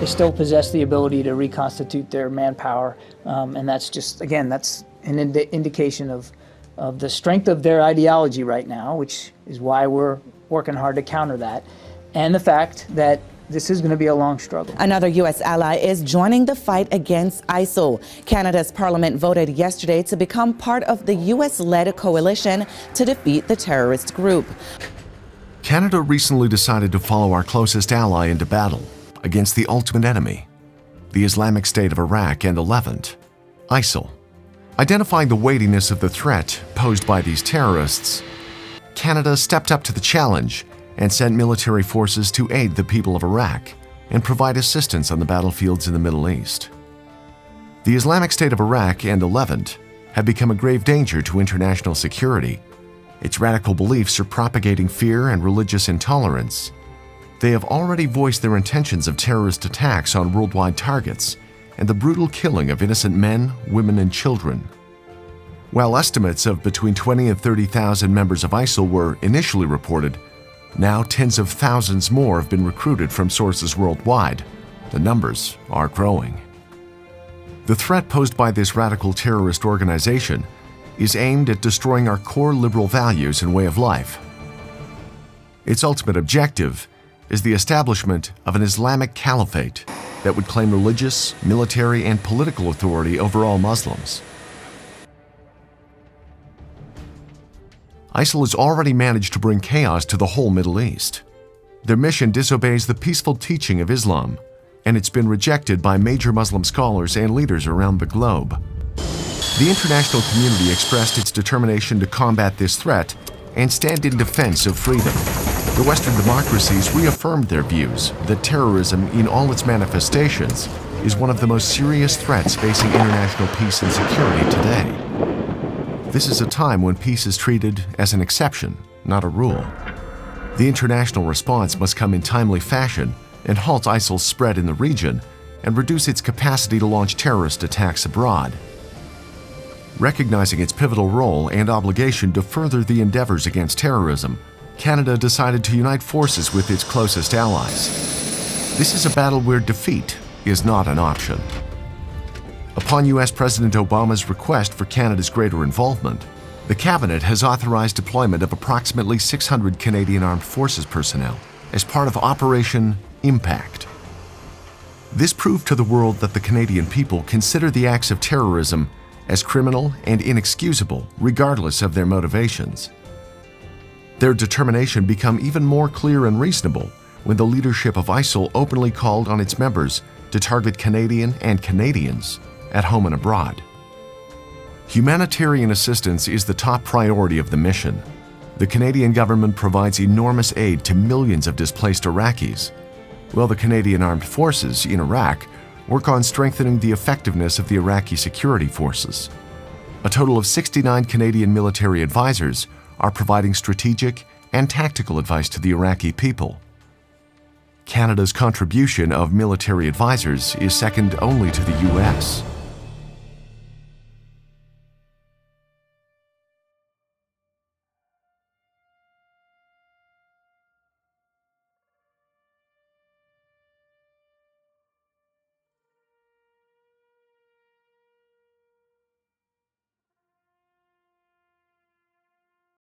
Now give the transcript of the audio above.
they still possess the ability to reconstitute their manpower, and that's just, again, that's an indication of the strength of their ideology right now, which is why we're working hard to counter that, and the fact that this is going to be a long struggle. Another U.S. ally is joining the fight against ISIL. Canada's parliament voted yesterday to become part of the U.S.-led coalition to defeat the terrorist group. Canada recently decided to follow our closest ally into battle against the ultimate enemy, the Islamic State of Iraq and the Levant, ISIL. Identifying the weightiness of the threat posed by these terrorists, Canada stepped up to the challenge and sent military forces to aid the people of Iraq and provide assistance on the battlefields in the Middle East. The Islamic State of Iraq and the Levant have become a grave danger to international security. Its radical beliefs are propagating fear and religious intolerance. They have already voiced their intentions of terrorist attacks on worldwide targets and the brutal killing of innocent men, women, and children. While estimates of between 20 and 30,000 members of ISIL were initially reported, now tens of thousands more have been recruited from sources worldwide. The numbers are growing. The threat posed by this radical terrorist organization is aimed at destroying our core liberal values and way of life. Its ultimate objective is the establishment of an Islamic caliphate that would claim religious, military, and political authority over all Muslims. ISIL has already managed to bring chaos to the whole Middle East. Their mission disobeys the peaceful teaching of Islam, and it's been rejected by major Muslim scholars and leaders around the globe. The international community expressed its determination to combat this threat and stand in defense of freedom. The Western democracies reaffirmed their views that terrorism in all its manifestations is one of the most serious threats facing international peace and security today. This is a time when peace is treated as an exception, not a rule. The international response must come in timely fashion and halt ISIL's spread in the region and reduce its capacity to launch terrorist attacks abroad. Recognizing its pivotal role and obligation to further the endeavors against terrorism, Canada decided to unite forces with its closest allies. This is a battle where defeat is not an option. Upon U.S. President Obama's request for Canada's greater involvement, the Cabinet has authorized deployment of approximately 600 Canadian Armed Forces personnel as part of Operation Impact. This proved to the world that the Canadian people consider the acts of terrorism as criminal and inexcusable, regardless of their motivations. Their determination became even more clear and reasonable when the leadership of ISIL openly called on its members to target Canadian and Canadians at home and abroad. Humanitarian assistance is the top priority of the mission. The Canadian government provides enormous aid to millions of displaced Iraqis, while the Canadian Armed Forces in Iraq work on strengthening the effectiveness of the Iraqi security forces. A total of 69 Canadian military advisors are providing strategic and tactical advice to the Iraqi people. Canada's contribution of military advisors is second only to the U.S.